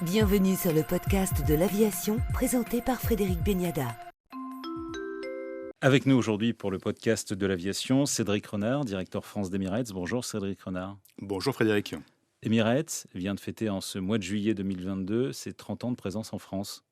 Bienvenue sur le podcast de l'aviation présenté par Frédéric Beniada. Avec nous aujourd'hui pour le podcast de l'aviation, Cédric Renard, directeur France d'Emirates. Bonjour Cédric Renard. Bonjour Frédéric. Emirates vient de fêter en ce mois de juillet 2022 ses 30 ans de présence en France.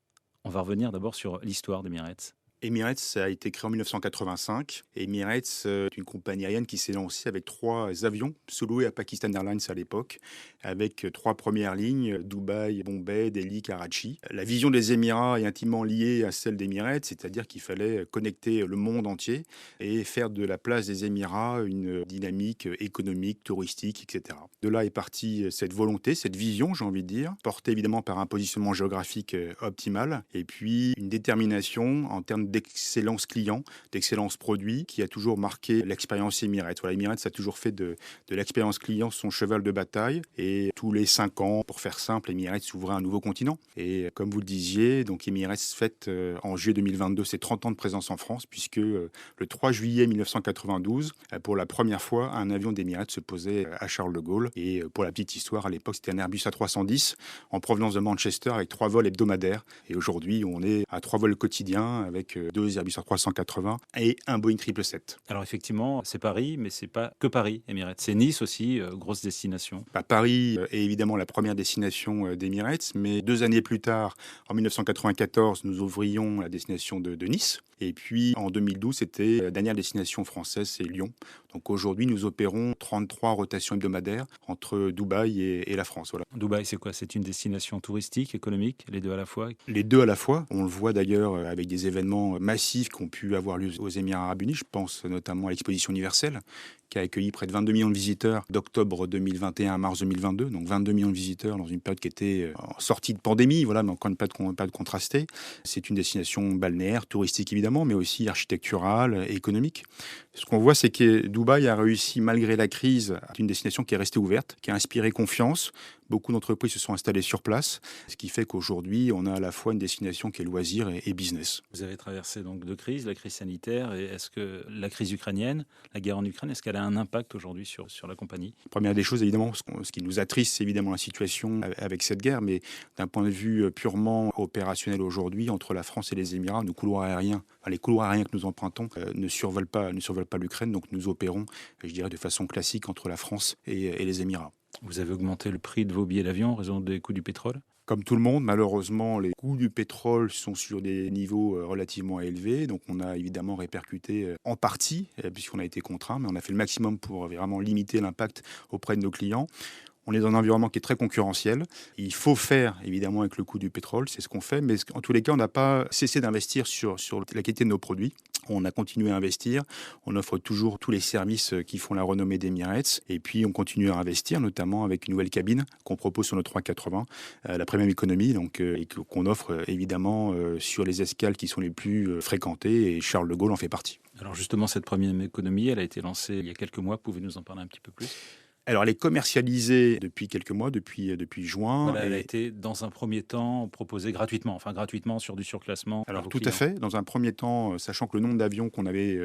On va revenir d'abord sur l'histoire d'Emirates. Emirates, ça a été créé en 1985. Emirates est une compagnie aérienne qui s'est lancée avec 3 avions sous-loués à Pakistan Airlines à l'époque, avec 3 premières lignes, Dubaï, Bombay, Delhi, Karachi. La vision des Émirats est intimement liée à celle d'Emirates, c'est-à-dire qu'il fallait connecter le monde entier et faire de la place des Émirats une dynamique économique, touristique, etc. De là est partie cette volonté, cette vision, j'ai envie de dire, portée évidemment par un positionnement géographique optimal et puis une détermination en termes d'excellence client, d'excellence produit, qui a toujours marqué l'expérience Emirates. Voilà, Emirates a toujours fait de l'expérience client son cheval de bataille. Et tous les 5 ans, pour faire simple, Emirates s'ouvrait un nouveau continent. Et comme vous le disiez, donc Emirates fête en juillet 2022 ses 30 ans de présence en France, puisque le 3 juillet 1992, pour la première fois, un avion d'Emirates se posait à Charles de Gaulle. Et pour la petite histoire, à l'époque, c'était un Airbus A310 en provenance de Manchester avec 3 vols hebdomadaires. Et aujourd'hui, on est à 3 vols quotidiens avec 2 Airbus A380 et un Boeing 777. Alors effectivement, c'est Paris, mais c'est pas que Paris, Emirates. C'est Nice aussi, grosse destination. Paris est évidemment la première destination d'Emirates, mais 2 années plus tard, en 1994, nous ouvrions la destination de Nice. Et puis en 2012, c'était la dernière destination française, c'est Lyon. Donc aujourd'hui, nous opérons 33 rotations hebdomadaires entre Dubaï et la France. Voilà. Dubaï, c'est quoi? C'est une destination touristique, économique, les deux à la fois? Les deux à la fois. On le voit d'ailleurs avec des événements massifs qui ont pu avoir lieu aux Émirats Arabes Unis. Je pense notamment à l'exposition universelle, qui a accueilli près de 22 millions de visiteurs d'octobre 2021 à mars 2022. Donc 22 millions de visiteurs dans une période qui était en sortie de pandémie, voilà, mais encore pas de contrasté. C'est une destination balnéaire, touristique évidemment, mais aussi architecturale, économique. Ce qu'on voit, c'est que Dubaï a réussi, malgré la crise, à être une destination qui est restée ouverte, qui a inspiré confiance. Beaucoup d'entreprises se sont installées sur place, ce qui fait qu'aujourd'hui, on a à la fois une destination qui est loisir et business. Vous avez traversé donc 2 crises, la crise sanitaire, et est-ce que la crise ukrainienne, la guerre en Ukraine, est-ce qu'elle a un impact aujourd'hui sur la compagnie? Première des choses, évidemment, ce qui nous attriste, c'est évidemment la situation avec cette guerre, mais d'un point de vue purement opérationnel aujourd'hui, entre la France et les Émirats, nos couloirs aériens, les couloirs aériens que nous empruntons ne survolent pas l'Ukraine, donc nous opérons, je dirais, de façon classique entre la France et les Émirats. Vous avez augmenté le prix de vos billets d'avion en raison des coûts du pétrole? Comme tout le monde, malheureusement, les coûts du pétrole sont sur des niveaux relativement élevés. Donc, on a évidemment répercuté en partie, puisqu'on a été contraint, mais on a fait le maximum pour vraiment limiter l'impact auprès de nos clients. On est dans un environnement qui est très concurrentiel. Il faut faire, évidemment, avec le coût du pétrole, c'est ce qu'on fait. Mais en tous les cas, on n'a pas cessé d'investir sur la qualité de nos produits. On a continué à investir. On offre toujours tous les services qui font la renommée d'Emirates. Et puis, on continue à investir, notamment avec une nouvelle cabine qu'on propose sur nos 380, la Premium Economy, donc, et qu'on offre évidemment sur les escales qui sont les plus fréquentées. Et Charles de Gaulle en fait partie. Alors justement, cette Premium Economy, elle a été lancée il y a quelques mois. Pouvez-vous nous en parler un petit peu plus? Alors, elle est commercialisée depuis quelques mois, depuis juin. Voilà, elle a été, dans un premier temps, proposée gratuitement, sur du surclassement. Alors, tout à fait. Dans un premier temps, sachant que le nombre d'avions qu'on avait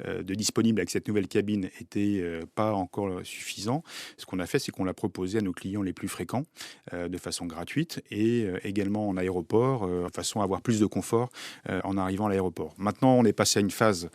de disponibles avec cette nouvelle cabine était pas encore suffisant, ce qu'on a fait, c'est qu'on l'a proposé à nos clients les plus fréquents de façon gratuite et également en aéroport, de façon à avoir plus de confort en arrivant à l'aéroport. Maintenant, on est passé à une phase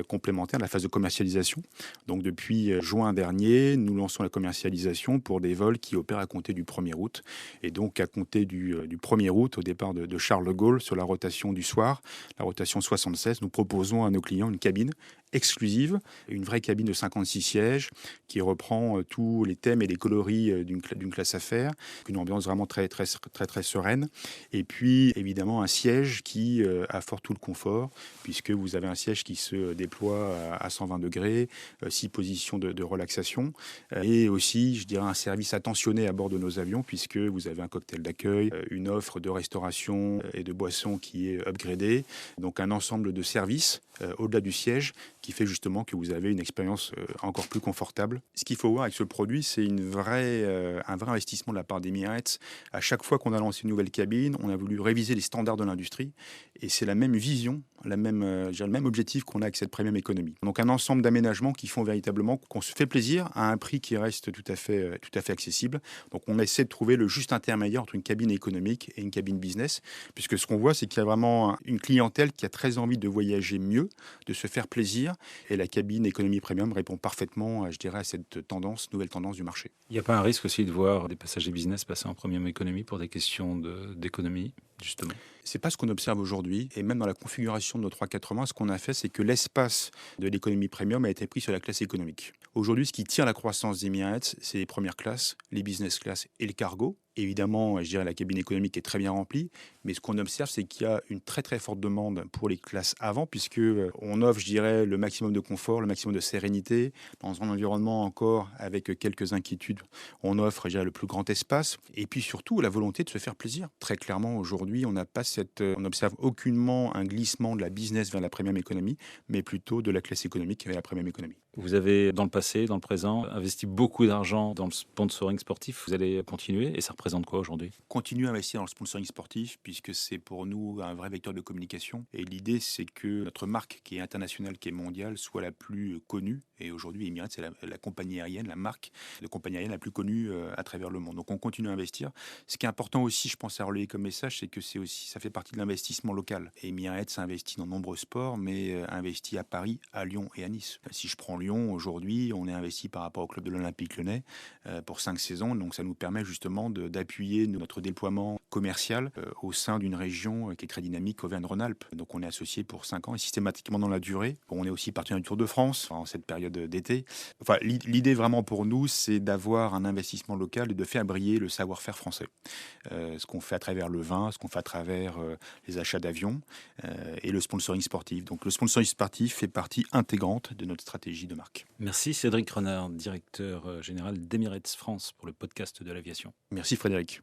complémentaire, la phase de commercialisation. Donc, depuis juin dernier, nous lançons la commercialisation pour des vols qui opèrent à compter du 1er août. Et donc, à compter du 1er août, au départ de Charles de Gaulle, sur la rotation du soir, la rotation 76, nous proposons à nos clients une cabine exclusive, une vraie cabine de 56 sièges qui reprend tous les thèmes et les coloris d'une classe affaires, une ambiance vraiment très, très, très, très sereine. Et puis, évidemment, un siège qui apporte tout le confort, puisque vous avez un siège qui se déploie à 120 degrés, 6 positions de relaxation, et aussi, je dirais, un service attentionné à bord de nos avions, puisque vous avez un cocktail d'accueil, une offre de restauration et de boissons qui est upgradée, donc un ensemble de services au-delà du siège qui fait justement que vous avez une expérience encore plus confortable. Ce qu'il faut voir avec ce produit, c'est un vrai investissement de la part d'Emirates. À chaque fois qu'on a lancé une nouvelle cabine, on a voulu réviser les standards de l'industrie et c'est la même vision, le même objectif qu'on a avec cette premium économie. Donc un ensemble d'aménagements qui font véritablement qu'on se fait plaisir à un prix qui reste tout à fait accessible. Donc on essaie de trouver le juste intermédiaire entre une cabine économique et une cabine business, puisque ce qu'on voit, c'est qu'il y a vraiment une clientèle qui a très envie de voyager mieux, de se faire plaisir, et la cabine économie premium répond parfaitement, je dirais, à cette nouvelle tendance du marché. Il n'y a pas un risque aussi de voir des passagers business passer en premium économie pour des questions d'économie, justement? C'est pas ce qu'on observe aujourd'hui, et même dans la configuration de nos 380, ce qu'on a fait, c'est que l'espace de l'économie premium a été pris sur la classe économique. Aujourd'hui, ce qui tire la croissance d'Emirates, c'est les premières classes, les business class et le cargo. Évidemment, je dirais la cabine économique est très bien remplie, mais ce qu'on observe, c'est qu'il y a une très très forte demande pour les classes avant, puisque on offre, je dirais, le maximum de confort, le maximum de sérénité, dans un environnement encore avec quelques inquiétudes. On offre, je dirais, le plus grand espace, et puis surtout la volonté de se faire plaisir. Très clairement, aujourd'hui, on n'observe aucunement un glissement de la business vers la premium économie, mais plutôt de la classe économique vers la premium économie. Vous avez, dans le passé, dans le présent, investi beaucoup d'argent dans le sponsoring sportif. Vous allez continuer et ça représente quoi aujourd'hui? Continuer à investir dans le sponsoring sportif, puisque c'est pour nous un vrai vecteur de communication. Et l'idée, c'est que notre marque, qui est internationale, qui est mondiale, soit la plus connue. Et aujourd'hui, Emirates, c'est la compagnie aérienne, la marque de compagnie aérienne la plus connue à travers le monde. Donc on continue à investir. Ce qui est important aussi, je pense, à relayer comme message, c'est que ça fait partie de l'investissement local. Et Emirates a investi dans nombreux sports, mais a investi à Paris, à Lyon et à Nice. Si je prends Lyon, aujourd'hui, on est investi par rapport au club de l'Olympique Lyonnais pour 5 saisons. Donc ça nous permet justement d'appuyer notre déploiement commercial au sein d'une région qui est très dynamique, Auvergne-Rhône-Alpes. Donc on est associé pour 5 ans et systématiquement dans la durée. On est aussi partenaire du Tour de France en cette période d'été. Enfin, l'idée vraiment pour nous, c'est d'avoir un investissement local et de faire briller le savoir-faire français. Ce qu'on fait à travers le vin, ce qu'on fait à travers les achats d'avions et le sponsoring sportif. Donc le sponsoring sportif fait partie intégrante de notre stratégie de marque. Merci Cédric Renard, directeur général d'Emirates France pour le podcast de l'aviation. Merci Frédéric.